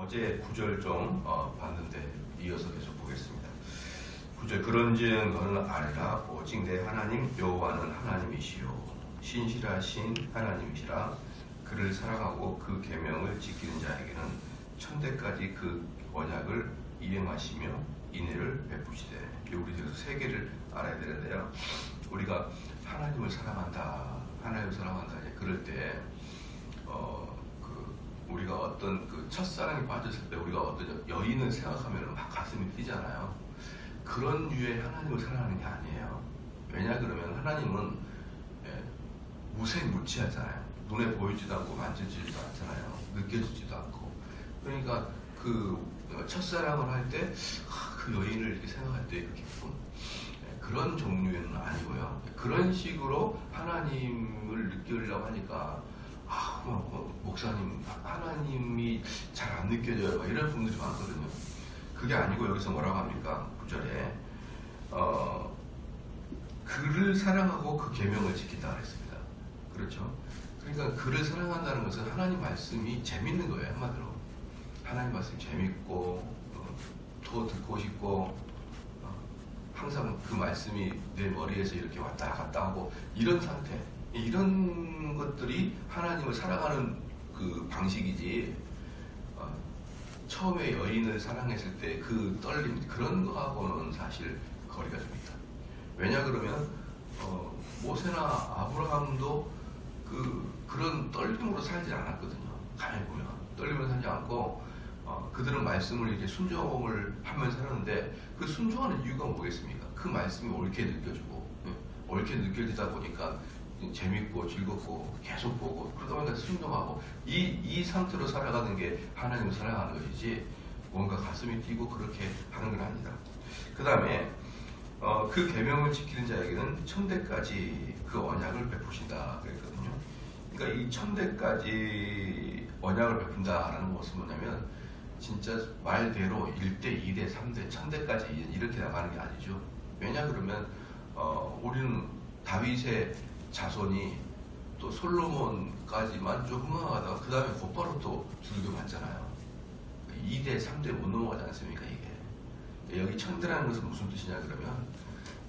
어제 9절 좀 봤는데 이어서 계속 보겠습니다. 9절 그런즉 너는 알라 오직 내 하나님 여호와는 하나님이시요 신실하신 하나님이시라. 그를 사랑하고 그 계명을 지키는 자에게는 천대까지 그 언약을 이행하시며 인애를 베푸시되. 우리 여기서 세 개를 알아야 되는데요. 우리가 하나님을 사랑한다, 하나님을 사랑한다. 그럴 때 우리가 어떤 그 첫사랑에 빠졌을 때 우리가 어떤 여인을 생각하면 막 가슴이 뛰잖아요. 그런 류의 하나님을 사랑하는 게 아니에요. 왜냐 그러면 하나님은 무색무취하잖아요. 눈에 보이지도 않고 만져지지도 않잖아요. 느껴지지도 않고. 그러니까 그 첫사랑을 할 때 그 여인을 이렇게 생각할 때 이렇게 그런 종류는 아니고요. 그런 식으로 하나님을 느끼려고 하니까 목사님 하나님이 잘 안 느껴져요. 이런 분들이 많거든요. 그게 아니고 여기서 뭐라고 합니까? 9절에 그를 사랑하고 그 계명을 지킨다 그랬습니다. 그렇죠? 그러니까 그를 사랑한다는 것은 하나님 말씀이 재밌는 거예요. 한마디로 하나님 말씀이 재밌고 더 듣고 싶고 항상 그 말씀이 내 머리에서 이렇게 왔다 갔다 하고 이런 상태, 이런 것들이 하나님을 사랑하는 그 방식이지. 처음에 여인을 사랑했을 때 그 떨림, 그런 거하고는 사실 거리가 좀 있다. 왜냐 그러면 모세나 아브라함도 그런 떨림으로 살지 않았거든요. 가만히 보면 떨림으로 살지 않고 그들은 말씀을 이렇게 순종을 하면서 살았는데, 그 순종하는 이유가 뭐겠습니까? 그 말씀이 옳게 느껴지고 옳게 느껴지다 보니까 재밌고 즐겁고 계속 보고 그러다 보니까 순종하고 이 상태로 살아가는 게 하나님을 사랑하는 것이지, 뭔가 가슴이 뛰고 그렇게 하는 건 아니다. 그 다음에 그 계명을 지키는 자에게는 천대까지 그 언약을 베푸신다 그랬거든요. 그러니까 이 천대까지 언약을 베푼다라는 것은 뭐냐면 진짜 말대로 1대, 2대, 3대, 천대까지 이렇게 나가는 게 아니죠. 왜냐 그러면 우리는 다윗의 자손이 또 솔로몬까지만 좀 흥황하다가 그 다음에 곧바로 또 두들겨 맞잖아요. 2대, 3대 못 넘어가지 않습니까 이게. 여기 천대라는 것은 무슨 뜻이냐 그러면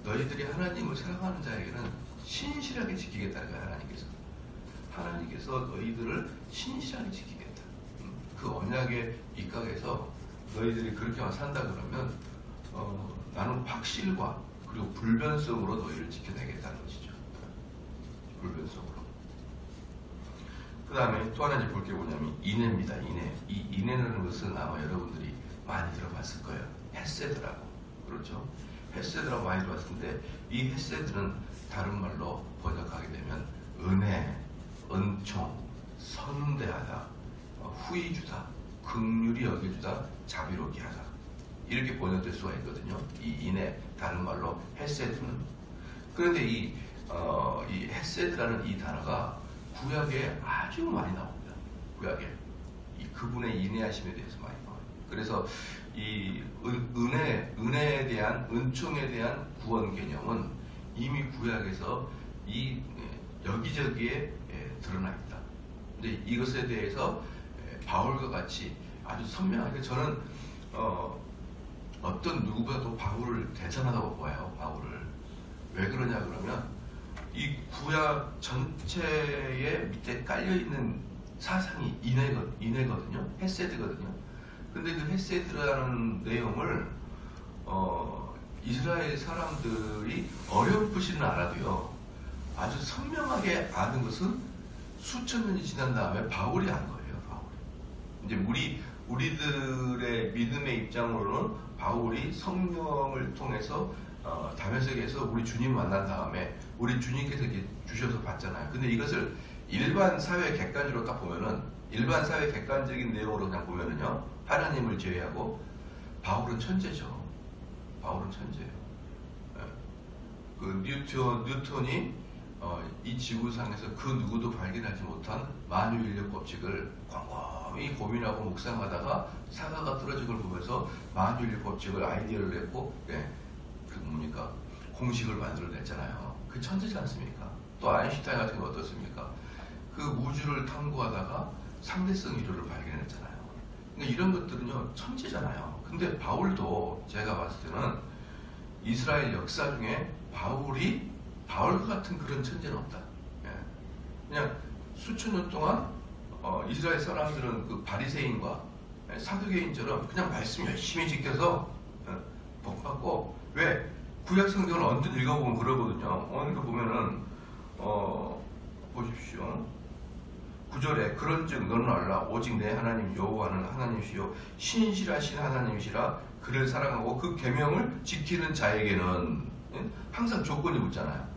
너희들이 하나님을 사랑하는 자에게는 신실하게 지키겠다는 거예요. 하나님께서 너희들을 신실하게 지키겠다. 그 언약에 입각해서 너희들이 그렇게만 산다 그러면 나는 확실과 그리고 불변성으로 너희를 지켜내겠다는 것이죠. 불변성으로. 그 다음에 또 하나 볼 게 뭐냐면 인애입니다. 인애. 이 인애라는 것은 아마 여러분들이 많이 들어봤을 거예요. 헤세드라고. 그렇죠? 헤세드라고 많이 들어봤을 텐데, 이 헤세드는 다른 말로 번역하게 되면 은혜, 은총, 선대하다, 후히 주다, 긍휼히 여겨주다, 자비롭게 하다, 이렇게 번역될 수가 있거든요. 이 인애, 다른 말로 헤세드는. 그런데 이 헤세드라는 이 단어가 구약에 아주 많이 나옵니다. 구약에 그분의 인애하심에 대해서 많이 나와요. 그래서 이 은혜에 대한, 은총에 대한 구원 개념은 이미 구약에서 이 여기저기에 드러나 있다. 근데 이것에 대해서 바울과 같이 아주 선명하게, 저는 어떤 누구보다도 바울을 대단하다고 봐요. 바울을. 왜 그러냐 그러면 이 구약 전체에 밑에 깔려있는 사상이 인애거든요. 헤세드거든요. 근데 그 헤세드라는 내용을 이스라엘 사람들이 어렴풋이는 알아도요, 아주 선명하게 아는 것은 수천 년이 지난 다음에 바울이 안 거예요. 이제 우리들의 믿음의 입장으로는 바울이 성령을 통해서 다메섹에서 우리 주님 만난 다음에 우리 주님께서 이렇게 주셔서 봤잖아요. 근데 이것을 일반 사회 객관적으로 딱 보면은, 일반 사회 객관적인 내용으로 그냥 보면은요, 하나님을 제외하고 바울은 천재죠. 바울은 천재예요. 그 뉴턴이 이 지구상에서 그 누구도 발견하지 못한 만유인력 법칙을 곰곰이 고민하고 묵상하다가 사과가 떨어진 걸 보면서 만유인력 법칙을 아이디어를 냈고 공식을 만들어냈잖아요. 그 천재지 않습니까? 또 아인슈타인 같은 거 어떻습니까? 그 우주를 탐구하다가 상대성 이론을 발견했잖아요. 그러니까 이런 것들은요 천재잖아요. 근데 바울도 제가 봤을 때는 이스라엘 역사 중에 바울 같은 그런 천재는 없다. 예. 그냥 수천 년 동안 이스라엘 사람들은 그 바리새인과 사두개인처럼 그냥 말씀 열심히 지켜서 복받고, 왜 구약 성경을 언뜻 읽어보면 그러거든요. 그러니까 보면은 보십시오. 9절에 그런즉 너는 알라 오직 내 하나님 여호와는 하나님이시요 신실하신 하나님이시라. 그를 사랑하고 그 계명을 지키는 자에게는, 항상 조건이 붙잖아요.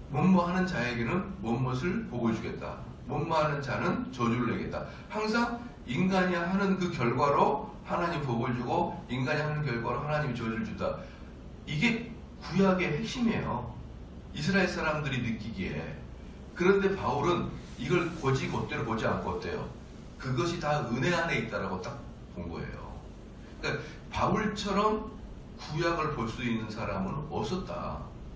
뭐뭐 하는 자에게는 무엇을 복을 주겠다. 뭐뭐 하는 자는 저주를 내겠다. 항상 인간이 하는 그 결과로 하나님 복을 주고, 인간이 하는 결과로 하나님이 저주를 준다. 이게 구약의 핵심이에요. 이스라엘 사람들이 느끼기에. 그런데 바울은 이걸 곧대로 보지 않고 어때요? 그것이 다 은혜 안에 있다라고 딱 본 거예요. 그러니까 바울처럼 구약을 볼 수 있는 사람은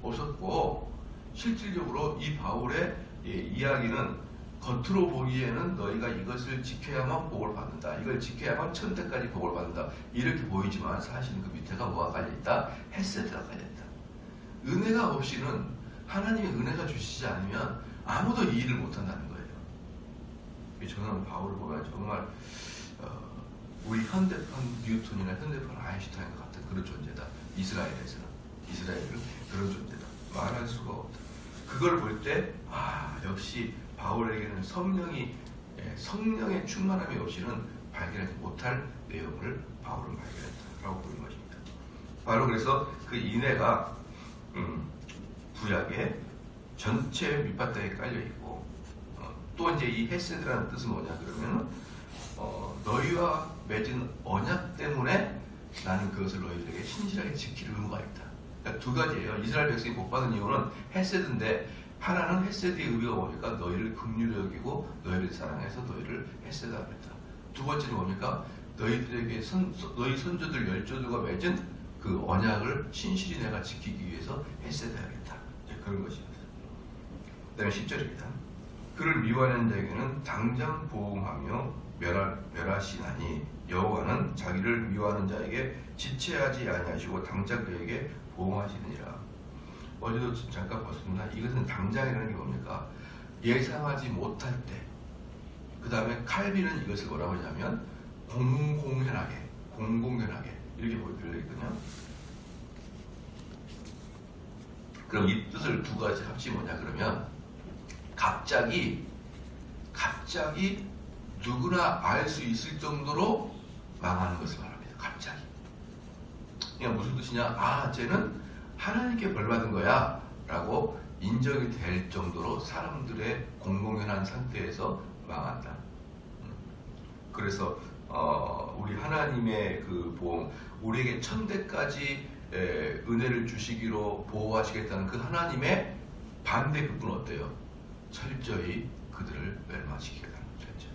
없었고, 실질적으로 이 바울의 이야기는 겉으로 보기에는 너희가 이것을 지켜야만 복을 받는다, 이걸 지켜야만 천대까지 복을 받는다, 이렇게 보이지만 사실은 그 밑에가 뭐가 깔려있다? 헤세드가 깔려있다. 은혜가 없이는, 하나님의 은혜가 주시지 않으면 아무도 이 일을 못한다는 거예요. 저는 바울을 보면 정말 우리 현대판 뉴턴이나 현대판 아인슈타인 같은 그런 존재다. 이스라엘은 그런 존재다. 말할 수가 없다. 그걸 볼 때 역시 바울에게는 성령의 충만함이 없이는 발견하지 못할 내용을 바울은 발견했다라고 보는 것입니다. 바로 그래서 그 인애가 구약의 전체 밑바닥에 깔려 있고, 또 이제 이 헤세드라는 뜻은 뭐냐 그러면 너희와 맺은 언약 때문에 나는 그것을 너희들에게 신실하게 지킬 의무가 있다. 그러니까 두 가지예요. 이스라엘 백성이 복받은 이유는 헤세드인데, 하나는 헤세드의 의미가 뭡니까? 너희를 긍휼히 여기고 너희를 사랑해서 너희를 헤세드하겠다. 두 번째는 뭡니까? 너희들에게 너희 선조들 열조들과 맺은 그 언약을 신실히 내가 지키기 위해서 헤세드하겠다. 그런 것입니다. 그 다음에 10절입니다. 그를 미워하는 자에게는 당장 보응하며 멸하시나니 여호와는 자기를 미워하는 자에게 지체하지 아니하시고 당장 그에게 보응하시느니라. 어제도 잠깐 봤습니다. 이것은 당장이라는 게 뭡니까? 예상하지 못할 때. 그 다음에 칼빈은 이것을 뭐라고 하냐면 공공연하게 이렇게 보여드리거든요. 그럼 이 뜻을 두 가지 합치면 뭐냐 그러면 갑자기 누구나 알 수 있을 정도로 망하는 것을 말합니다. 갑자기. 그러니까 무슨 뜻이냐? 쟤는 하나님께 벌받은 거야 라고 인정이 될 정도로 사람들의 공공연한 상태에서 망한다. 그래서 우리 하나님의 그 보험, 우리에게 천대까지 은혜를 주시기로 보호하시겠다는 그 하나님의 반대 극은 어때요? 철저히 그들을 멸망시키겠다는 거죠.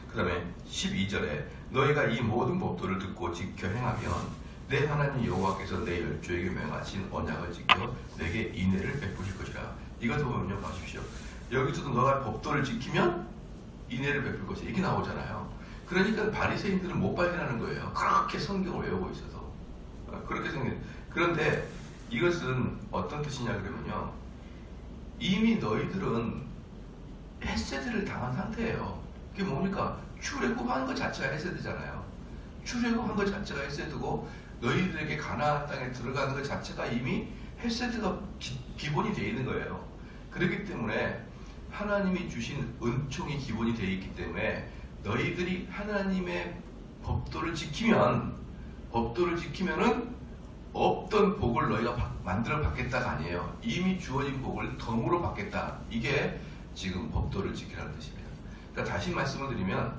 그 다음에 12절에 너희가 이 모든 법도를 듣고 지켜 행하면 내 하나님 여호와께서 내 열조에게 명하신 언약을 지켜 내게 인애를 베푸실 것이라. 이것도 보면요, 보십시오. 여기서도 너가 법도를 지키면 인애를 베풀 것이다, 이렇게 나오잖아요. 그러니까 바리새인들은 못 발견하는 거예요. 그렇게 성경을 외우고 있어서. 그렇게 그런데 이것은 어떤 뜻이냐 그러면요, 이미 너희들은 헤세드를 당한 상태예요. 그게 뭡니까? 출애굽한 것 자체가 헤세드잖아요. 출애굽한 것 자체가 헤세드고, 너희들에게 가나안 땅에 들어가는 것 자체가 이미 헤세드가 기본이 되어 있는 거예요. 그렇기 때문에 하나님이 주신 은총이 기본이 되어 있기 때문에 너희들이 하나님의 법도를 지키면은 없던 복을 너희가 만들어 받겠다가 아니에요. 이미 주어진 복을 덤으로 받겠다. 이게 지금 법도를 지키라는 뜻입니다. 그러니까 다시 말씀을 드리면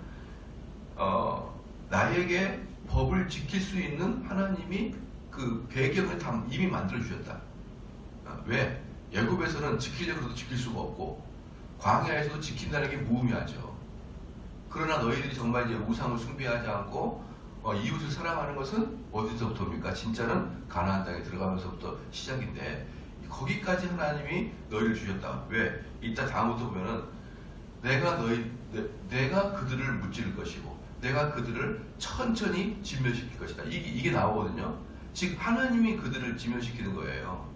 나에게 법을 지킬 수 있는 하나님이 그 배경을 다 이미 만들어 주셨다. 왜? 애굽에서는 지키려고 해도 지킬 수가 없고 광야에서도 지킨다는 게 무의미하죠. 그러나 너희들이 정말 이제 우상을 숭배하지 않고 이웃을 사랑하는 것은 어디서부터입니까? 진짜는 가나안 땅에 들어가면서부터 시작인데, 거기까지 하나님이 너희를 주셨다. 왜? 이따 다음부터 보면은 내가 내가 그들을 무찌를 것이고 내가 그들을 천천히 진멸시킬 것이다. 이게 나오거든요. 즉 하나님이 그들을 진멸시키는 거예요.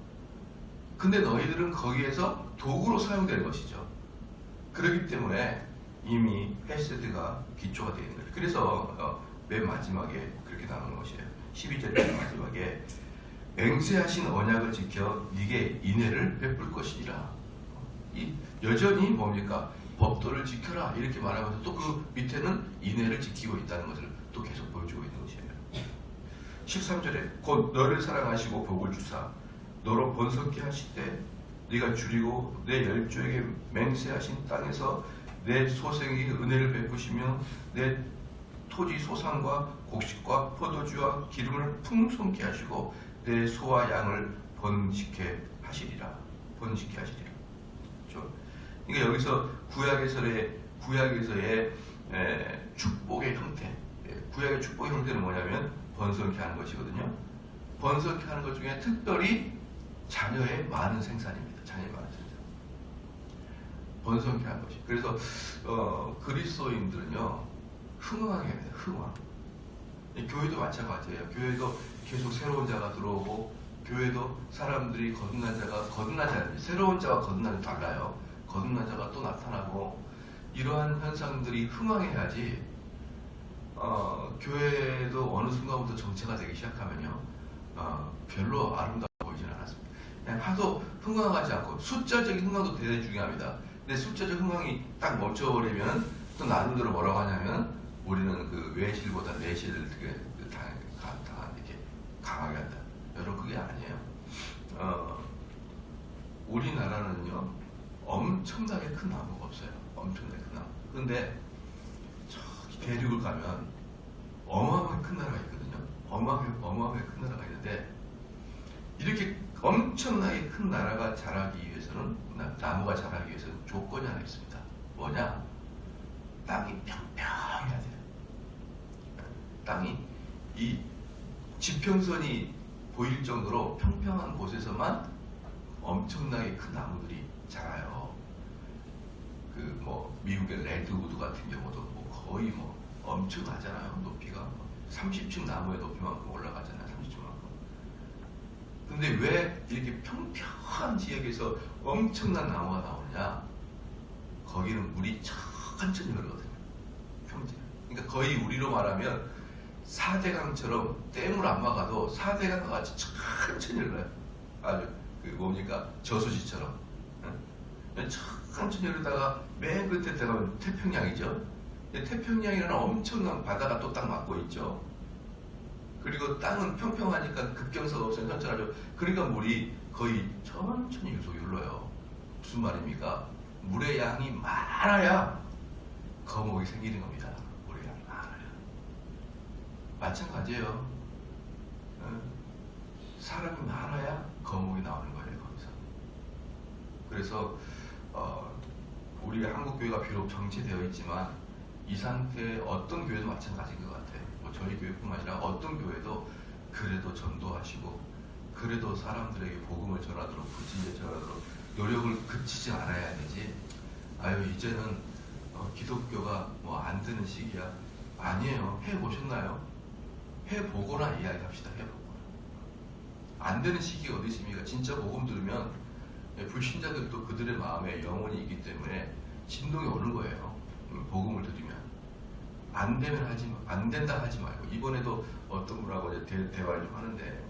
근데 너희들은 거기에서 도구로 사용되는 것이죠. 그렇기 때문에 이미 헤세드가 기초가 되어 있는 거죠. 그래서 맨 마지막에 그렇게 나오는 것이에요. 12절 맨 마지막에 맹세하신 언약을 지켜 네게 인애를 베풀 것이니라. 여전히 뭡니까? 법도를 지켜라 이렇게 말하면서 또 그 밑에는 인애를 지키고 있다는 것을 또 계속 보여주고 있는 것이에요. 13절에 곧 너를 사랑하시고 복을 주사 너로 번성케 하시되 네가 줄이고 내 열조에게 맹세하신 땅에서 내 소생에게 은혜를 베푸시며 내 토지 소산과 곡식과 포도주와 기름을 풍성케 하시고 내 소와 양을 번식케 하시리라. 번식케 하시리라. 그렇죠? 그러니까 여기서 구약에서의 축복의 형태, 구약의 축복의 형태는 뭐냐면 번성케 하는 것이거든요. 번성케 하는 것 중에 특별히 자녀의 많은 생산입니다. 자녀의 많은 생산. 번성케 하는 것이. 그래서 그리스도인들은요 흥왕해야 돼요. 흥왕. 교회도 마찬가지예요. 교회도 계속 새로운 자가 들어오고 교회도 사람들이 거듭난 자가 새로운 자와 거듭난 자가 달라요. 거듭난 자가 또 나타나고 이러한 현상들이 흥왕해야지 교회도 어느 순간부터 정체가 되기 시작하면요 별로 아름다워 보이지는 않았습니다. 그냥 하도 흥왕하지 않고 숫자적인 흥왕도 대단히 중요합니다. 근데 숫자적 흥왕이 딱 멈춰버리면 또 나름대로 뭐라고 하냐면 우리는 그 외실보다 내실을 이렇게 강하게 한다. 여러분 그게 아니에요. 우리나라는요 엄청나게 큰 나무가 없어요. 엄청나게 큰 나무. 근데 저기 대륙을 가면 어마어마하게 큰 나라가 있거든요. 어마어마하게 큰 나라가 있는데 이렇게 엄청나게 큰 나라가 자라기 위해서는 나무가 자라기 위해서는 조건이 하나 있습니다. 뭐냐? 땅이 평평해야 돼요. 땅이 이 지평선이 보일 정도로 평평한 곳에서만 엄청나게 큰 나무들이 자라요. 그 뭐 미국의 레드우드 같은 경우도 뭐 거의 뭐 엄청나잖아요. 높이가 30층 나무의 높이만큼 올라가잖아요. 30층만큼. 근데 왜 이렇게 평평한 지역에서 엄청난 나무가 나오냐? 거기는 물이 천천히 흐르거든요. 평지. 그러니까 거의 우리로 말하면 4대강처럼 댐을 안 막아도 4대강 같이 천천히 흘러요. 아주 그 뭡니까 저수지처럼 천천히 흐르다가 맨 끝에 들어가면 태평양이죠. 태평양이라는 엄청난 바다가 또 딱 막고 있죠. 그리고 땅은 평평하니까 급경사가 없으면 천천하죠. 그러니까 물이 거의 천천히 계속 흘러요. 무슨 말입니까? 물의 양이 많아야 거목이 생기는 겁니다. 물의 양이 많아야. 마찬가지예요. 사람이 많아야 거목이 나오는 거예요. 거기서. 그래서 우리 한국 교회가 비록 정체되어 있지만 이 상태의 어떤 교회도 마찬가지인 것 같아요. 뭐 저희 교회뿐만 아니라 어떤 교회도 그래도 전도하시고 그래도 사람들에게 복음을 전하도록 불신자 전하도록 노력을 그치지 않아야 되지. 아유 이제는 기독교가 뭐 안 되는 시기야. 아니에요. 해보셨나요? 해보거나 이야기합시다. 해보거나. 안 되는 시기가 어디 있습니까? 진짜 복음 들으면 불신자들도 그들의 마음에 영혼이 있기 때문에 진동이 오는 거예요. 복음을 들으면. 안 되면 안 된다 하지 말고. 이번에도 어떤 분하고 이제 대화를 좀 하는데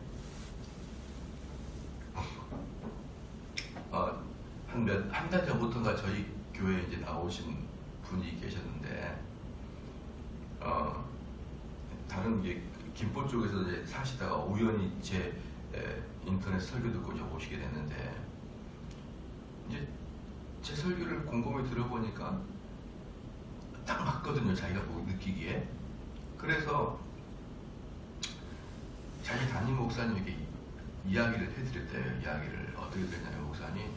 한 달 전부터인가 저희 교회에 이제 나오신 분이 계셨는데 다른 게 김포 쪽에서 이제 사시다가 우연히 제 인터넷 설교 듣고 이제 오시게 됐는데 이제 제 설교를 곰곰이 들어보니까 딱 맞거든요. 자기가 느끼기에. 그래서 자기 담임 목사님에게 이야기를 해드렸대요. 이야기를 어떻게 됐냐면 목사님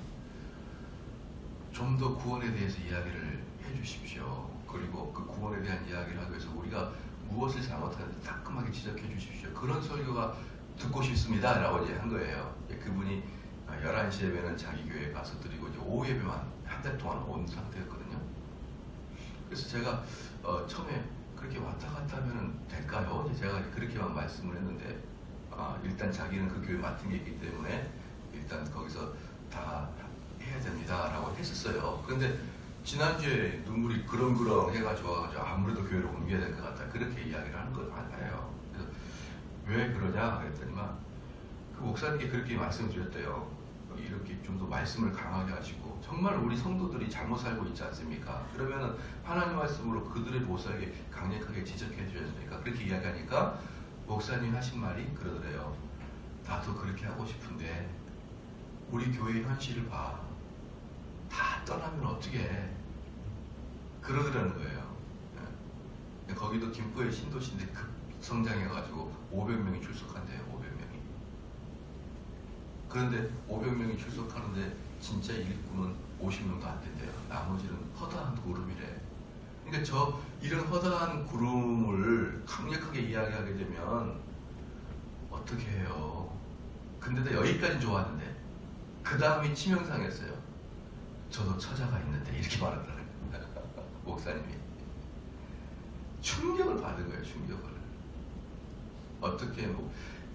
좀 더 구원에 대해서 이야기를 해주십시오. 그리고 그 구원에 대한 이야기를 하기 위해서 우리가 무엇을 잘못하는지 따끔하게 지적해 주십시오. 그런 설교가 듣고 싶습니다. 라고 이제 한 거예요. 그분이 11시 예배는 자기 교회에 가서 드리고 이제 오후 예배만 한 달 동안 온 상태였거든요. 그래서 제가 처음에 그렇게 왔다 갔다 하면 될까요? 제가 그렇게만 말씀을 했는데 일단 자기는 그 교회 맡은 게 있기 때문에 일단 거기서 다 해야 됩니다라고 했었어요. 그런데 지난주에 눈물이 그렁그렁 해가지고 아무래도 교회로 옮겨야 될 것 같다 그렇게 이야기를 하는 것 같아요. 그래서 왜 그러냐 그랬더니만 그 목사님께 그렇게 말씀을 드렸대요. 이렇게 좀 더 말씀을 강하게 하시고 정말 우리 성도들이 잘못 살고 있지 않습니까? 그러면은 하나님 말씀으로 그들의 못 살게 강력하게 지적해 주셔야 됩니까? 그렇게 이야기하니까 목사님 하신 말이 그러더래요. 나도 그렇게 하고 싶은데 우리 교회 현실을 봐. 다 떠나면 어떻게 해? 그러더라는 거예요. 네. 거기도 김포의 신도시인데 급성장해가지고 500명이 출석한대요. 500명이. 그런데 500명이 출석하는데 진짜 일꾼은 50명도 안 된대요. 나머지는 허다한 구름이래. 그러니까 이런 허다한 구름을 강력하게 이야기하게 되면 어떻게 해요? 근데도 여기까지 좋았는데 그 다음이 치명상이었어요. 저도 처자가 있는데 이렇게 말하더라고요. 목사님이 충격을 받은 거예요. 충격을.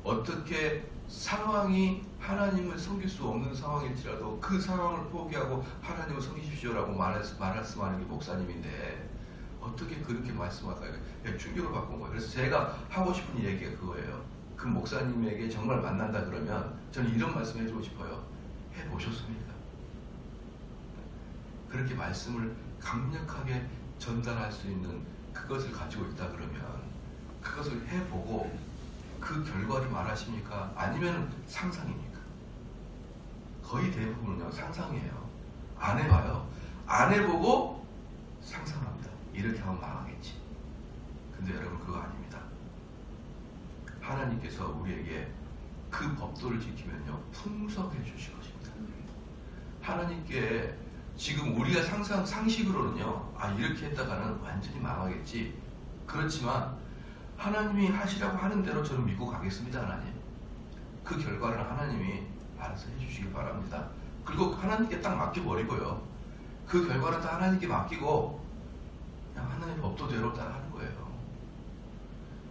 어떻게 상황이 하나님을 섬길 수 없는 상황일지라도 그 상황을 포기하고 하나님을 섬기십시오라고 말씀하는 게 목사님인데 어떻게 그렇게 말씀할까요? 충격을 받고 온 거예요. 그래서 제가 하고 싶은 얘기가 그거예요. 그 목사님에게 정말 만난다 그러면 저는 이런 말씀 해주고 싶어요. 해보셨습니까? 그렇게 말씀을 강력하게 전달할 수 있는 그것을 가지고 있다 그러면 그것을 해보고 그 결과를 말하십니까? 아니면 상상입니까? 거의 대부분은요 상상이에요. 안 해봐요. 안 해보고 상상합니다. 이렇게 하면 망하겠지. 근데 여러분 그거 아닙니다. 하나님께서 우리에게 그 법도를 지키면요 풍성해 주실 것입니다. 하나님께 지금 우리가 상식으로는요 이렇게 했다가는 완전히 망하겠지. 그렇지만 하나님이 하시라고 하는 대로 저는 믿고 가겠습니다. 하나님. 그 결과를 하나님이 알아서 해주시기 바랍니다. 그리고 하나님께 딱 맡겨버리고요. 그 결과는 다 하나님께 맡기고 그냥 하나님의 법도대로 다 하는 거예요.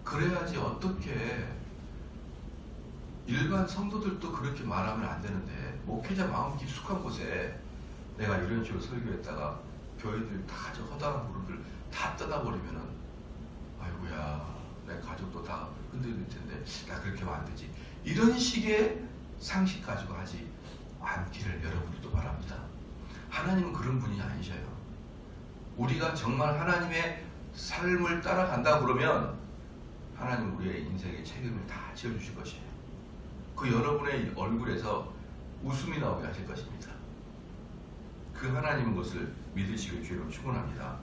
그래야지. 어떻게 일반 성도들도 그렇게 말하면 안 되는데 목회자 마음 깊숙한 곳에 내가 이런 식으로 설교했다가 교회들 다 저 허다한 그룹들 다 떠나버리면은 아이고야 내 가족도 다 흔들릴 텐데 나 그렇게 하면 안 되지. 이런 식의 상식 가지고 하지 않기를 여러분들도 바랍니다. 하나님은 그런 분이 아니셔요. 우리가 정말 하나님의 삶을 따라간다 그러면 하나님 우리의 인생의 책임을 다 지어주실 것이에요. 그 여러분의 얼굴에서 웃음이 나오게 하실 것입니다. 그 하나님은 것을 믿으시고 주로 축원합니다.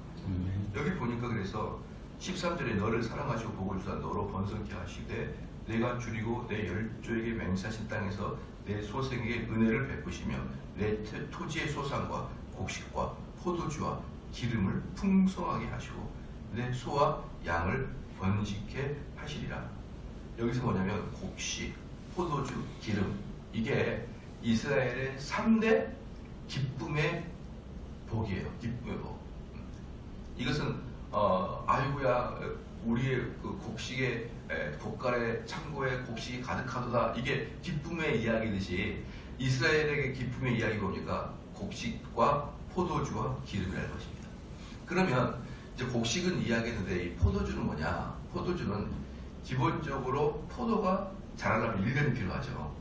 여기 보니까 그래서 13절에 너를 사랑하시고 복을 주사 너로 번성케 하시되 내가 줄이고 내 열조에게 맹세하신 땅에서 내 소생에게 은혜를 베푸시며 내 토지의 소산과 곡식과 포도주와 기름을 풍성하게 하시고 내 소와 양을 번식케 하시리라. 여기서 뭐냐면 곡식, 포도주, 기름, 이게 이스라엘의 3대 기쁨의 복이에요. 기쁨의 복. 이것은 아이고야 우리의 그 곡식의 봇갈의 창고에 곡식이 가득하도다. 이게 기쁨의 이야기듯이 이스라엘에게 기쁨의 이야기 보니까 곡식과 포도주와 기름이라는 것입니다. 그러면 이제 곡식은 이야기했는데 이 포도주는 뭐냐? 포도주는 기본적으로 포도가 자라려면 1년이 필요하죠.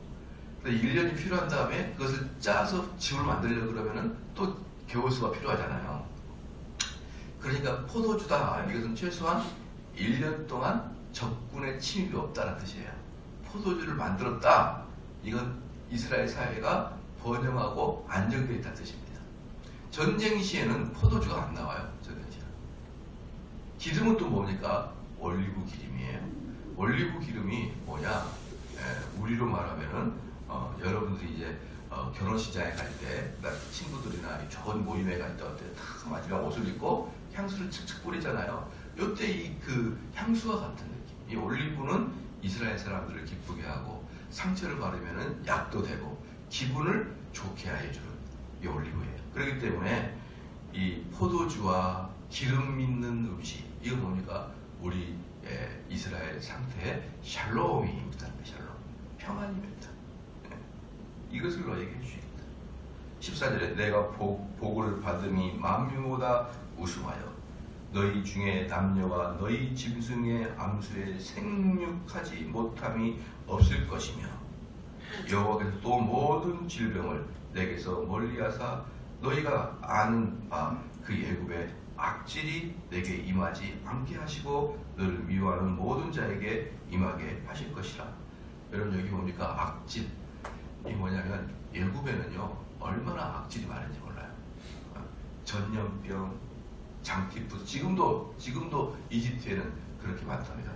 1년이 필요한 다음에 그것을 짜서 즙을 만들려고 그러면은 또 겨울수가 필요하잖아요. 그러니까 포도주다. 이것은 최소한 1년 동안 적군의 침입이 없다는 뜻이에요. 포도주를 만들었다. 이건 이스라엘 사회가 번영하고 안정되어 있다는 뜻입니다. 전쟁 시에는 포도주가 안 나와요. 전쟁 시에는. 기름은 또 뭡니까? 올리브 기름이에요. 올리브 기름이 뭐냐? 우리로 말하면은 여러분들이 이제 결혼시장에 갈 때 친구들이나 좋은 모임에 갈 때 어때? 딱 마지막 옷을 입고 향수를 칙칙 뿌리잖아요. 이때 이 그 향수와 같은 느낌. 이 올리브는 이스라엘 사람들을 기쁘게 하고 상처를 바르면은 약도 되고 기분을 좋게 해주는 이 올리브예요. 그렇기 때문에 이 포도주와 기름 있는 음식. 이거 뭡니까? 우리 이스라엘 상태의 샬롬입니다. 샬롬. 평안입니다. 이것을 너에게 주십니다. 14절에 내가 보고를 받음이 만민보다 우승하여 너희 중에 남녀와 너희 짐승의 암수에 생육하지 못함이 없을 것이며 여호와께서 또 모든 질병을 내게서 멀리하사 너희가 아는 바 그 애굽의 악질이 내게 임하지 않게 하시고 너를 미워하는 모든 자에게 임하게 하실 것이라. 여러분 여기 뭡니까? 악질. 이 뭐냐면 애굽에는요 얼마나 악질이 많은지 몰라요. 전염병, 장티푸스, 지금도 이집트에는 그렇게 많답니다.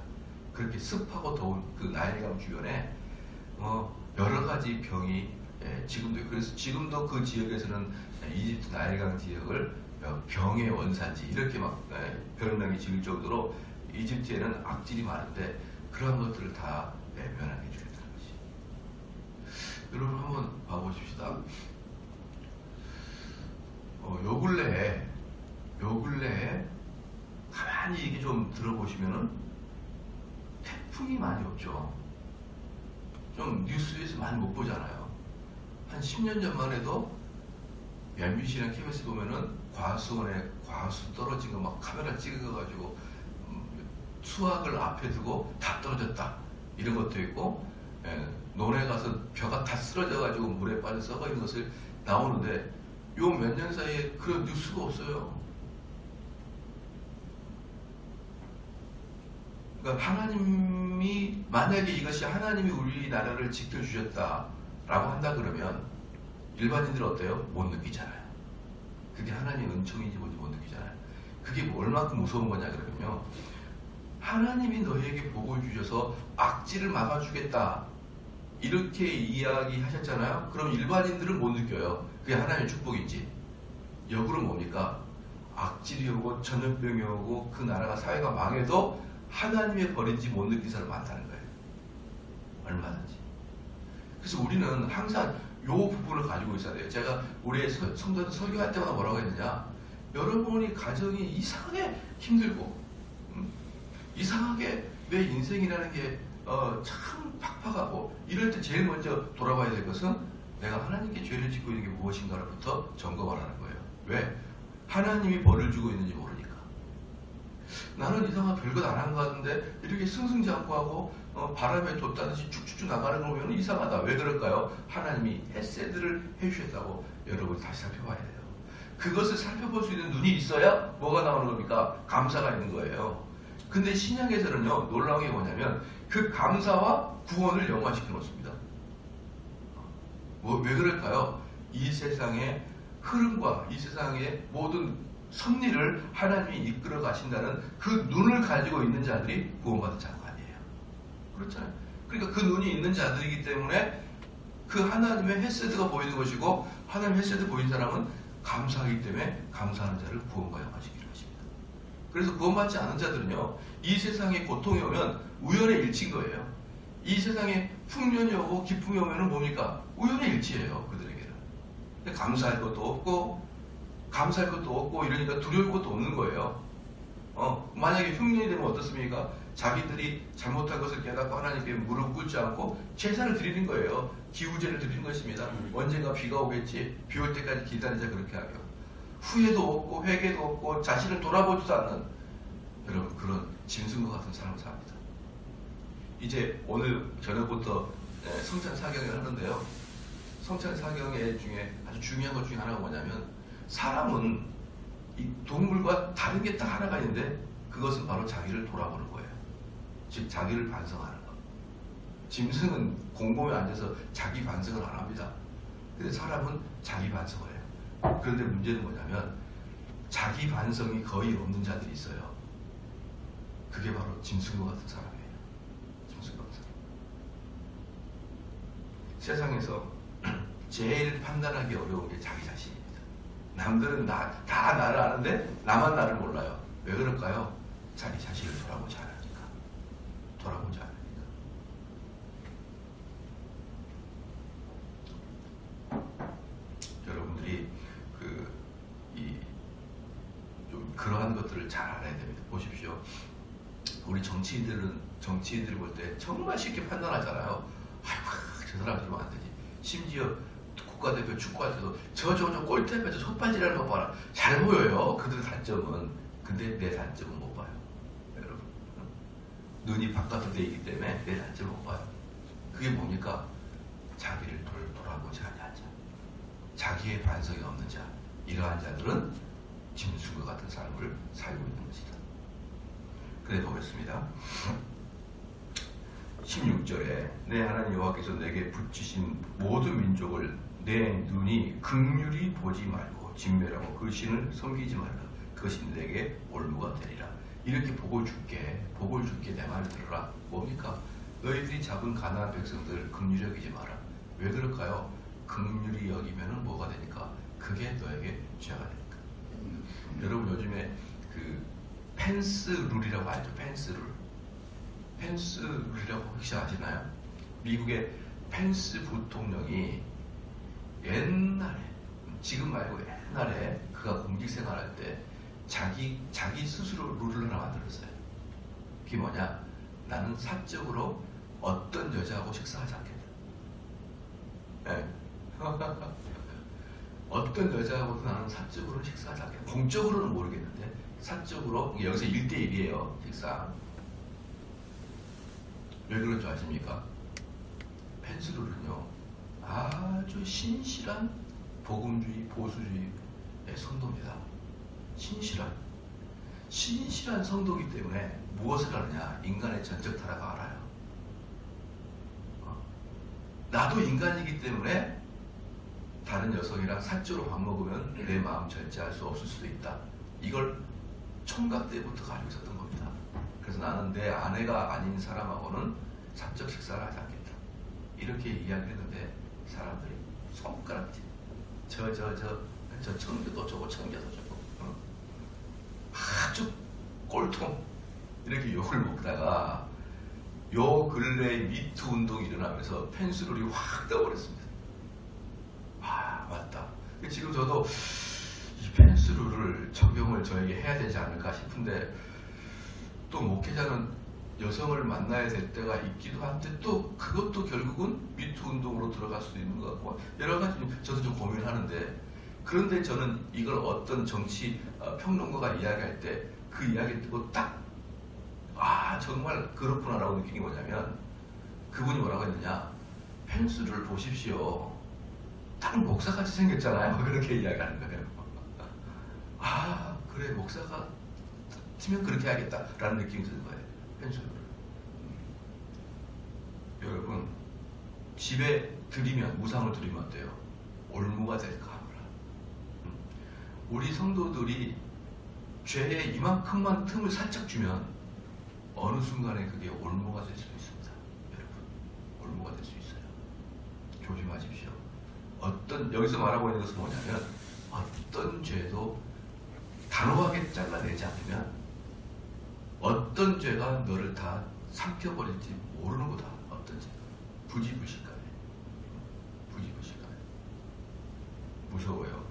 그렇게 습하고 더운 그 나일강 주변에 여러 가지 병이 지금도, 그래서 지금도 그 지역에서는 이집트 나일강 지역을 병의 원산지 이렇게 막 별명이 지을 정도로 이집트에는 악질이 많은데 그런 것들을 다 면하게 주겠다는 것이. 여러분 한번 봐보십시다. 요 근래에 가만히 얘기 좀 들어보시면은 태풍이 많이 없죠. 좀 뉴스에서 많이 못 보잖아요. 한 10년 전만 해도 MBC나 KBS 보면은 과수원에 과수 떨어진 거 막 카메라 찍어가지고 수확을 앞에 두고 다 떨어졌다 이런 것도 있고, 논에 가서 벼가 다 쓰러져가지고 물에 빠져 썩어 있는 것을 나오는데 요 몇 년 사이에 그런 뉴스가 없어요. 그러니까 하나님이 만약에 이것이 하나님이 우리나라를 지켜주셨다라고 한다 그러면 일반인들은 어때요? 못 느끼잖아요. 그게 하나님의 은총인지 뭔지 못 느끼잖아요. 그게 얼마큼 무서운 거냐 그러면요, 하나님이 너희에게 복을 주셔서 악질을 막아주겠다 이렇게 이야기하셨잖아요. 그럼 일반인들은 못 느껴요. 그게 하나님의 축복인지. 역으로 뭡니까? 악질이 오고 전염병이 오고 그 나라가 사회가 망해도 하나님의 벌인지 못 느낀 사람 많다는 거예요. 얼마든지. 그래서 우리는 항상 요 부분을 가지고 있어야 돼요. 제가 우리 성도들 설교할 때마다 뭐라고 했느냐, 여러분이 가정이 이상하게 힘들고 이상하게 내 인생이라는 게 참 팍팍하고 이럴 때 제일 먼저 돌아봐야 될 것은 내가 하나님께 죄를 짓고 있는 게 무엇인가로부터 점검을 하는 거예요. 왜? 하나님이 벌을 주고 있는지 모르니까. 나는 이상한 별것 안 한 것 같은데 이렇게 승승장구하고 바람에 돛다듯이 축축축 나가는 걸 보면 이상하다. 왜 그럴까요? 하나님이 헤세드를 해주셨다고 여러분 다시 살펴봐야 돼요. 그것을 살펴볼 수 있는 눈이 있어야 뭐가 나오는 겁니까? 감사가 있는 거예요. 근데 신약에서는요, 놀라운 게 뭐냐면 그 감사와 구원을 연관시켜 놓습니다. 왜 그럴까요? 이 세상의 흐름과 이 세상의 모든 섭리를 하나님이 이끌어 가신다는 그 눈을 가지고 있는 자들이 구원받은 자가 아니에요. 그렇잖아요. 그러니까 그 눈이 있는 자들이기 때문에 그 하나님의 헤세드가 보이는 것이고, 하나님의 헤세드 보인 사람은 감사하기 때문에 감사하는 자를 구원과 연관시키는 것입니다. 그래서 구원받지 않은 자들은요, 이 세상에 고통이 오면 우연의 일치인 거예요. 이 세상에 풍년이 오고 기쁨이 오면은 뭡니까? 우연의 일치예요, 그들에게는. 근데 감사할 것도 없고 이러니까 두려울 것도 없는 거예요. 만약에 흉년이 되면 어떻습니까? 자기들이 잘못한 것을 깨닫고 하나님께 무릎 꿇지 않고 제사를 드리는 거예요. 기우제를 드리는 것입니다. 언젠가 비가 오겠지. 비 올 때까지 기다리자, 그렇게 하죠. 후회도 없고 회개도 없고 자신을 돌아보지도 않는, 여러분, 그런 짐승과 같은 삶을 삽니다. 이제 오늘 저녁부터 성찬 사경을 하는데요. 성찬 사경의 중에 아주 중요한 것 중에 하나가 뭐냐면, 사람은 이 동물과 다른 게 딱 하나가 있는데 그것은 바로 자기를 돌아보는 거예요. 즉 자기를 반성하는 것. 짐승은 공범에 앉아서 자기 반성을 안 합니다. 근데 사람은 자기 반성을 해요. 그런데 문제는 뭐냐면 자기 반성이 거의 없는 자들이 있어요. 그게 바로 짐승과 같은 사람이에요. 짐승과 같은 사람. 세상에서 제일 판단하기 어려운 게 자기 자신입니다. 남들은 다 나를 아는데 나만 나를 몰라요. 왜 그럴까요? 자기 자신을 돌아보지 않으니까. 돌아보지 않으니까. 여러분들이 좀 그러한 것들 것들을 잘 알아야 됩니다. 보십시오. 우리 정치인들이 볼 때 정말 쉽게 판단하잖아요. 아이고, 저 사람 저러면 안 되지. 심지어 국가대표 축구할 때도 저 골대에서 헛발질하는 거 봐라. 잘 보여요. 그들의 단점은. 근데 내 단점은 못 봐요. 여러분. 눈이 바깥으로 돼 있기 때문에 내 단점을 못 봐요. 그게 뭡니까? 자기를 돌아보지 않는 자. 자기의 반성이 없는 자. 이러한 자들은 짐승과 같은 삶을 살고 있는 것이다. 그래 보겠습니다. 16절에 내 하나님 여호와께서 내게 붙이신 모든 민족을 내 눈이 긍휼히 보지 말고 진멸하고 그 신을 섬기지 말라. 그것이 내게 올무가 되리라. 이렇게 복을 줄게 내 말을 들어라. 뭡니까? 너희들이 잡은 가나안 백성들 긍휼히 여기지 마라. 왜 그럴까요? 긍휼히 여기면은 뭐가 되니까? 그게 너에게 죄가 되니까. 여러분 요즘에 그 펜스 룰이라고 알죠? 펜스 룰이라고 혹시 아시나요? 미국의 펜스 부통령이 옛날에, 지금 말고 옛날에 그가 공직 생활할 때 자기 스스로 룰을 하나 만들었어요. 그게 뭐냐? 나는 사적으로 어떤 여자하고 식사하지 않겠다. 네. 어떤 여자하고도 나는 사적으로는 식사하지 않겠다. 공적으로는 모르겠는데 사적으로, 여기서 1대1이에요. 식사. 왜 그런 줄 아십니까? 펜스룰은요, 아주 신실한 복음주의, 보수주의의 성도입니다. 신실한 성도이기 때문에 무엇을 하느냐? 인간의 전적 타락을 알아요. 나도 인간이기 때문에 다른 여성이랑 사적으로 밥 먹으면 내 마음 절제할 수 없을 수도 있다. 이걸 총각 때부터 가지고 있었던 겁니다. 그래서 나는 내 아내가 아닌 사람하고는 사적 식사를 하지 않겠다. 이렇게 이야기했는데 사람들이 손가락질. 저 청겨도 저거 아주 꼴통 이렇게 욕을 먹다가 요 근래에 미투 운동이 일어나면서 펜스룰이 확 떠버렸습니다. 맞다. 지금 저도 이 펜스룰을 적용을 저에게 해야 되지 않을까 싶은데 또 목회자는 여성을 만나야 될 때가 있기도 한데 또 그것도 결국은 미투 운동으로 들어갈 수 있는 것 같고 여러 가지 저도 좀 고민하는데 그런데 저는 이걸 어떤 정치 평론가가 이야기할 때 그 이야기 듣고 딱 정말 그렇구나라고 느낀 게 뭐냐면 그분이 뭐라고 했느냐 펜스를 보십시오. 딱 목사같이 생겼잖아요. 그렇게 이야기하는 거예요. 그래 목사가 치면 그렇게 해야겠다라는 느낌이 드는 거예요. 펜스를. 여러분 집에 드리면 무상을 드리면 어때요? 올무가 될까 하노라. 우리 성도들이 죄에 이만큼만 틈을 살짝 주면 어느 순간에 그게 올무가 될 수도 있습니다. 여러분 올무가 될 수 있어요. 조심하십시오. 여기서 말하고 있는 것은 뭐냐면 어떤 죄도 단호하게 잘라내지 않으면 어떤 죄가 너를 다 삼켜버릴지 모르는 거다. 어떤 죄가 부지불식간에 무서워요.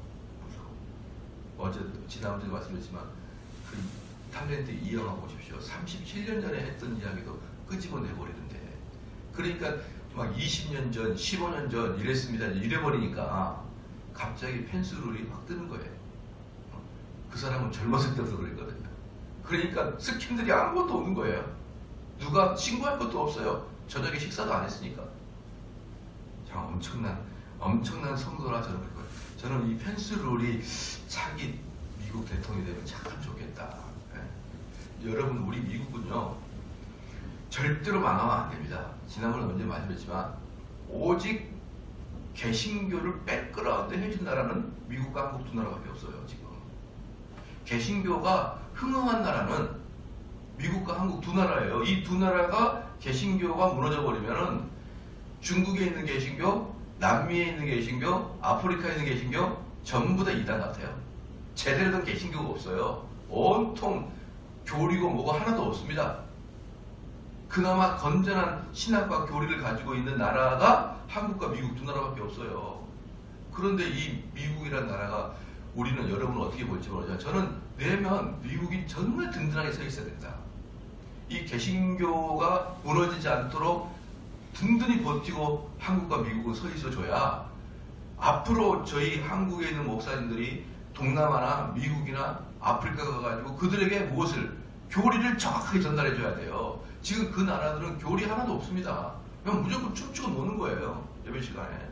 지난주에 말씀드렸지만 그 탤런트 이영하 보십시오. 37년 전에 했던 이야기도 끄집어내버리는데 그러니까 막 20년 전, 15년 전 이랬습니다. 이래버리니까 갑자기 펜스룰이 확 뜨는 거예요. 그 사람은 젊었을 때부터 그랬거든요. 그러니까 스킨들이 아무것도 없는 거예요. 누가 신고할 것도 없어요. 저녁에 식사도 안 했으니까. 참 엄청난 성도라 저는 그럴 거예요. 저는 이 펜스룰이 차기 미국 대통령이 되면 참 좋겠다. 여러분 우리 미국은요 절대로 망하면 안 됩니다. 지난번에 언제 말씀드렸지만 오직 개신교를 백그라운드 해준 나라는 미국과 한국 두 나라밖에 없어요. 지금 개신교가 흥흥한 나라는 미국과 한국 두 나라예요. 이 두 나라가 개신교가 무너져 버리면은 중국에 있는 개신교, 남미에 있는 개신교, 아프리카에 있는 개신교 전부 다 이단 같아요. 제대로 된 개신교가 없어요. 온통 교리고 뭐고 하나도 없습니다. 그나마 건전한 신학과 교리를 가지고 있는 나라가 한국과 미국 두 나라밖에 없어요. 그런데 이 미국이라는 나라가 우리는 여러분은 어떻게 볼지 모르지만 저는 내면 미국이 정말 든든하게 서 있어야 된다. 이 개신교가 무너지지 않도록 든든히 버티고 한국과 미국은 서 있어줘야 앞으로 저희 한국에 있는 목사님들이 동남아나 미국이나 아프리카 가가지고 그들에게 무엇을 교리를 정확하게 전달해줘야 돼요. 지금 그 나라들은 교리 하나도 없습니다. 그냥 무조건 춤추고 노는 거예요. 예배 시간에.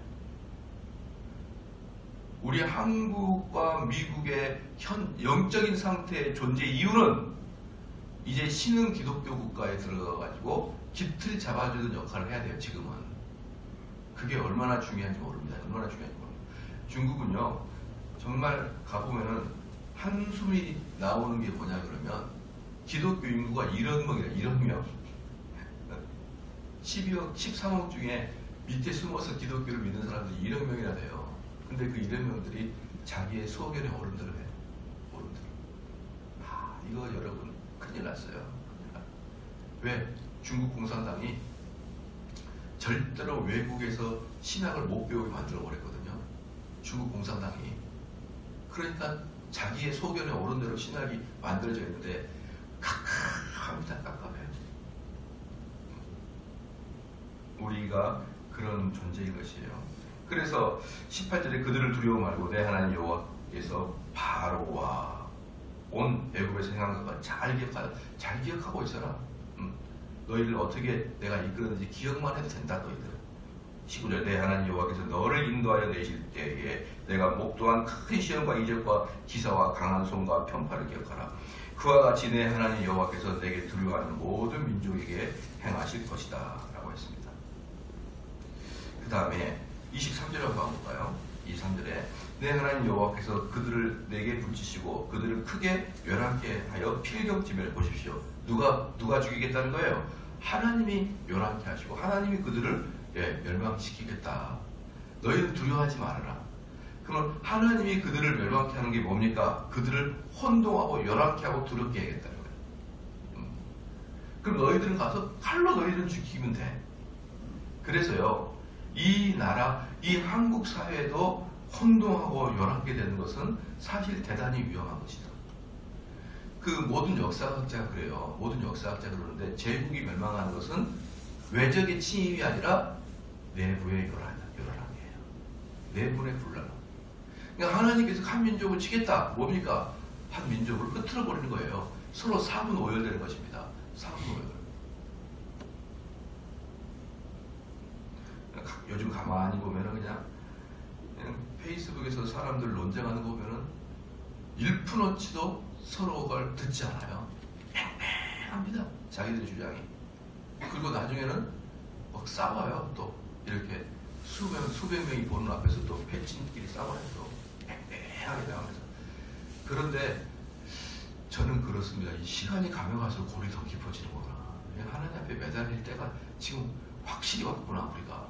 우리 한국과 미국의 현 영적인 상태의 존재 이유는 이제 신흥 기독교 국가에 들어가가지고 깃을 잡아주는 역할을 해야 돼요. 지금은. 그게 얼마나 중요한지 모릅니다. 얼마나 중요한지 모릅니다. 중국은요, 정말 가보면은 한숨이 나오는 게 뭐냐 그러면 기독교 인구가 1억 명이다. 1억 명. 12억, 13억 중에 밑에 숨어서 기독교를 믿는 사람들이 1억 명이나 돼요. 근데 그 1억 명들이 자기의 소견의 어른들을 해요. 어른들. 이거 여러분 큰일 났어요. 왜? 중국 공산당이 절대로 외국에서 신학을 못 배우게 만들어 버렸거든요. 중국 공산당이. 그러니까 자기의 소견의 어른대로 신학이 만들어져 있는데 깝깝합니다. 깝깝해요. 우리가 그런 존재인 것이에요. 그래서 18절에 그들을 두려워 말고 내 하나님 여호와께서 바로와 온 애굽에서 행한 것과 잘 기억하고 있어라. 너희를 어떻게 내가 이끌었는지 기억만 해도 된다. 너희들. 19절 내 하나님 여호와께서 너를 인도하여 내실 때에 내가 목도한 큰 시험과 이적과 기사와 강한 손과 편파를 기억하라. 그와 같이 내 하나님 여호와께서 내게 두려워하는 모든 민족에게 행하실 것이다 라고 했습니다. 그 다음에 23절을 한번 볼까요? 23절에 내 하나님 여호와께서 그들을 내게 붙이시고 그들을 크게 멸하게 하여 필경지멸 보십시오. 누가 죽이겠다는 거예요? 하나님이 멸하게 하시고 하나님이 그들을 멸망시키겠다. 너희는 두려워하지 말아라. 그러면 하나님이 그들을 멸망케 하는 게 뭡니까? 그들을 혼동하고 열악케 하고 두렵게 하겠다는 거예요. 그럼 너희들은 가서 칼로 너희들은 죽이면 돼. 그래서요, 이 나라, 이 한국 사회도 혼동하고 열악게 되는 것은 사실 대단히 위험한 것이다. 그 모든 역사학자가 그래요. 모든 역사학자가 그러는데 제국이 멸망하는 것은 외적의 침입이 아니라 내부의 열악이에요. 내부의 분란. 그러니까 하나님께서 한 민족을 치겠다. 뭡니까? 한 민족을 흐트러 버리는 거예요. 서로 사분 오열되는 것입니다. 사분 오열. 요즘 가만히 보면은 그냥 페이스북에서 사람들 논쟁하는 거 보면은 1%치도 서로 걸 듣지 않아요. 팽팽합니다. 자기들의 주장이. 그리고 나중에는 막 싸워요. 또 이렇게 수백 명이 보는 앞에서 또 패친끼리 싸워요. 또 팽팽하게 나오면서. 그런데 저는 그렇습니다. 이 시간이 가면 갈수록 골이 더 깊어지는구나. 하나님 앞에 매달릴 때가 지금 확실히 왔구나. 우리가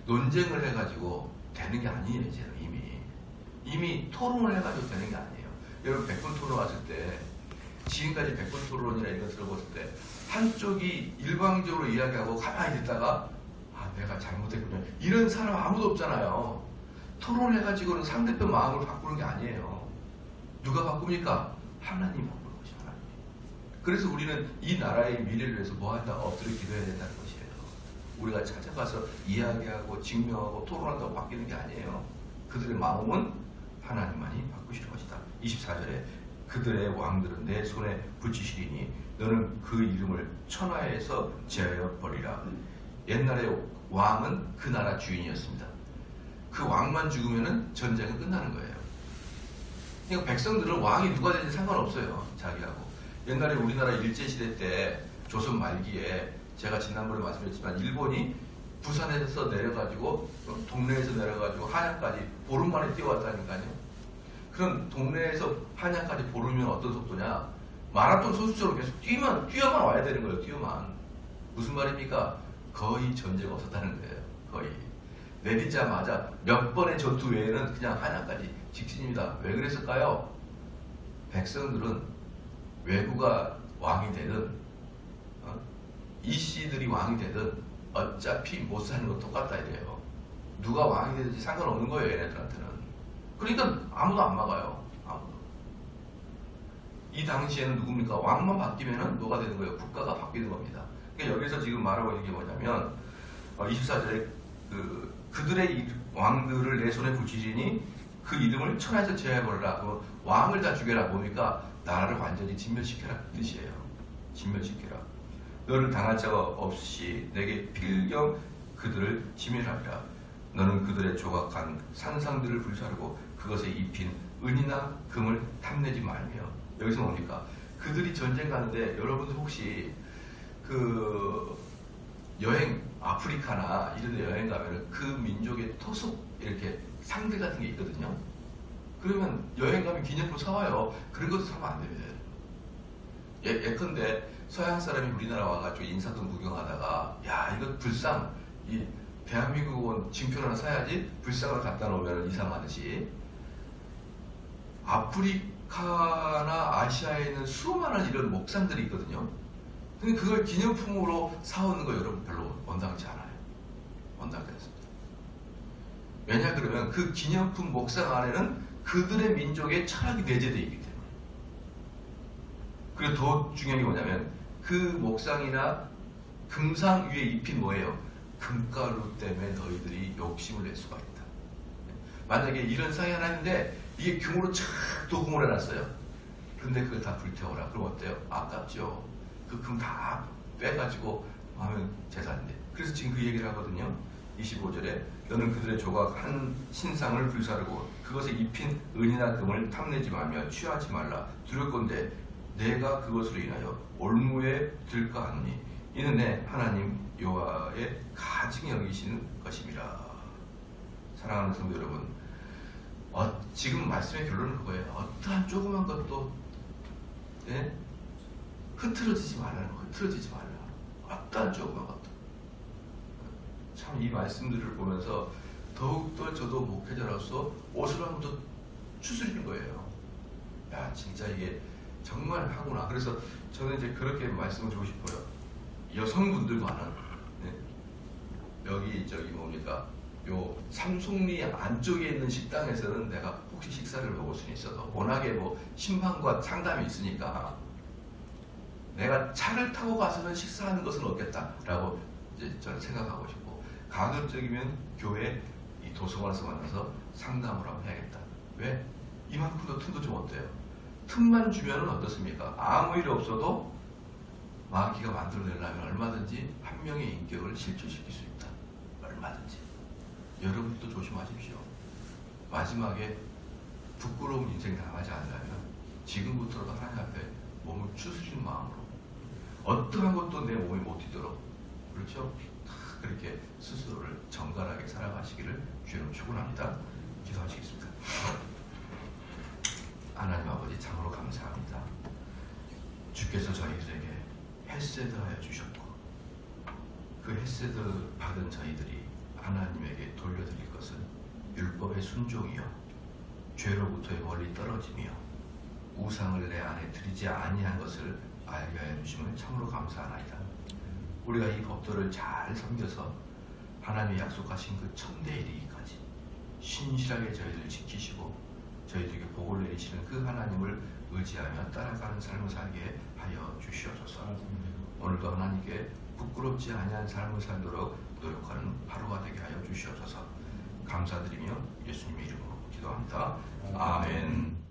논쟁을 해가지고 되는 게 아니에요. 이제 이미 토론을 해가지고 되는 게 아니에요. 여러분 100분 토론 왔을 때 지금까지 100분 토론이나 이런 거 들어봤을 때 한쪽이 일방적으로 이야기하고 가만히 듣다가 내가 잘못했군요. 이런 사람 아무도 없잖아요. 토론해가지고는 상대편 마음을 바꾸는 게 아니에요. 누가 바꿉니까? 하나님이 바꾸는 것이죠. 하나님. 그래서 우리는 이 나라의 미래를 위해서 뭐 한다? 엎드려 기도해야 된다는 것이에요. 우리가 찾아가서 이야기하고 증명하고 토론한다고 바뀌는 게 아니에요. 그들의 마음은 하나님만이 바꾸실 것이다. 24절에 그들의 왕들은 내 손에 붙이시리니 너는 그 이름을 천하에서 제하여 버리라. 옛날에 왕은 그 나라 주인이었습니다. 그 왕만 죽으면 전쟁은 끝나는 거예요. 그러니까 백성들은 왕이 누가 되든 상관없어요. 자기하고. 옛날에 우리나라 일제시대 때 조선 말기에 제가 지난번에 말씀드렸지만 일본이 부산에서 내려가지고 동네에서 내려가지고 한양까지 보름 만에 뛰어왔다니까요. 그럼 동네에서 한양까지 보름이면 어떤 속도냐? 마라톤 선수처럼 계속 뛰어만 와야 되는 거예요. 뛰어만. 무슨 말입니까? 거의 전쟁 없었다는 거예요. 거의. 내리자마자 몇 번의 전투 외에는 그냥 한양까지 직진입니다. 왜 그랬을까요? 백성들은 외구가 왕이 되든 이씨들이 왕이 되든 어차피 못 사는 건 똑같다 이래요. 누가 왕이 되든지 상관없는 거예요. 얘네들한테는. 그러니까 아무도 안 막아요. 아무도. 이 당시에는 누굽니까? 왕만 바뀌면은 뭐가 되는 거예요? 국가가 바뀌는 겁니다. 그러니까 여기서 지금 말하고 있는 게 뭐냐면 24절에 그들의 왕들을 내 손에 붙이리니 그 이름을 천하에서 제하여버리라. 왕을 다 죽여라. 뭡니까? 나라를 완전히 진멸시켜라 뜻이에요. 진멸시켜라. 너를 당할 자가 없이 내게 필경 그들을 지멸하리라. 너는 그들의 조각한 산상들을 불사르고 그것에 입힌 은이나 금을 탐내지 말며. 여기서 뭡니까? 그들이 전쟁 가는데 여러분들 혹시 여행 아프리카나 이런 데 여행 가면 그 민족의 토속 이렇게 상들 같은 게 있거든요. 그러면 여행 가면 기념품 사와요. 그런 것도 사면 안 됩니다. 예컨대 서양 사람이 우리나라 와가지고 인사동 구경하다가 야 이거 불상 이 대한민국 온 징표 하나 사야지 불상을 갖다 놓으면 이상하듯이 아프리카나 아시아에 있는 수많은 이런 목상들이 있거든요. 근데 그걸 기념품으로 사오는 거 여러분 별로 원당치 않아요. 원당치 않습니다. 왜냐 그러면 그 기념품 목상 안에는 그들의 민족의 철학이 내재되어 있기 때문에. 그리고 더 중요한 게 뭐냐면 그 목상이나 금상 위에 입힌 뭐예요? 금가루 때문에 너희들이 욕심을 낼 수가 있다. 만약에 이런 상이 하나 있는데 이게 금으로 착 도금을 해놨어요. 근데 그걸 다 불태워라. 그럼 어때요? 아깝죠. 그 금 다 빼가지고 하면 재산인데. 그래서 지금 그 얘기를 하거든요. 25절에 너는 그들의 조각한 신상을 불사르고 그것에 입힌 은이나 금을 탐내지 말며 취하지 말라. 두렵건대 내가 그것으로 인하여 올무에 들까 하노니 이는 내 하나님 여호와의 가증히 여기시는 것임이라. 사랑하는 성도 여러분, 지금 말씀의 결론은 그거예요. 어떠한 조그만 것도 흐트러지지 말라는 거. 흐트러지지 말라. 어떠한 조그만 것도. 참 이 말씀들을 보면서 더욱더 저도 목회자로서 옷을 한 번 더 추스리는 거예요. 야 진짜 이게 정말 하구나. 그래서 저는 이제 그렇게 말씀을 드리고 싶어요. 여성분들과는 여기 뭡니까 요 삼송리 안쪽에 있는 식당에서는 내가 혹시 식사를 먹을 수는 있어도 워낙에 뭐 심판과 상담이 있으니까 내가 차를 타고 가서는 식사하는 것은 없겠다라고 이제 저는 생각하고 싶고, 가급적이면 교회 이 도서관에서 만나서 상담을 한번 해야겠다. 왜? 이만큼 더 틈도 좀 어때요? 틈만 주면은 어떻습니까? 아무 일 없어도 마귀가 만들어내려면 얼마든지 한 명의 인격을 실추시킬 수 있다. 얼마든지. 여러분도 조심하십시오. 마지막에 부끄러운 인생 당하지 않으려면 지금부터라도 하나님 앞에 몸을 추스리는 마음으로 어떠한 것도 내 몸에 못 뛰도록, 그렇죠? 다 그렇게 스스로를 정갈하게 살아가시기를 주님 축원합니다. 기도하시겠습니다. 하나님 아버지 참으로 감사합니다. 주께서 저희들에게 헤세드하여 주셨고 그 헤세드 받은 저희들이 하나님에게 돌려드릴 것은 율법의 순종이요 죄로부터의 멀리 떨어지며 우상을 내 안에 들이지 아니한 것을 알게 하여 주심을 참으로 감사하나이다. 우리가 이 법도를 잘 섬겨서 하나님이 약속하신 그 천대에 이르기까지 신실하게 저희들을 지키시고 저희들에게 복을 내리시는 그 하나님을 의지하며 따라가는 삶을 살게 하여 주시옵소서. 오늘도 하나님께 부끄럽지 아니한 삶을 살도록 노력하는 하루가 되게 하여 주시옵소서. 감사드리며 예수님의 이름으로 기도합니다. 아멘.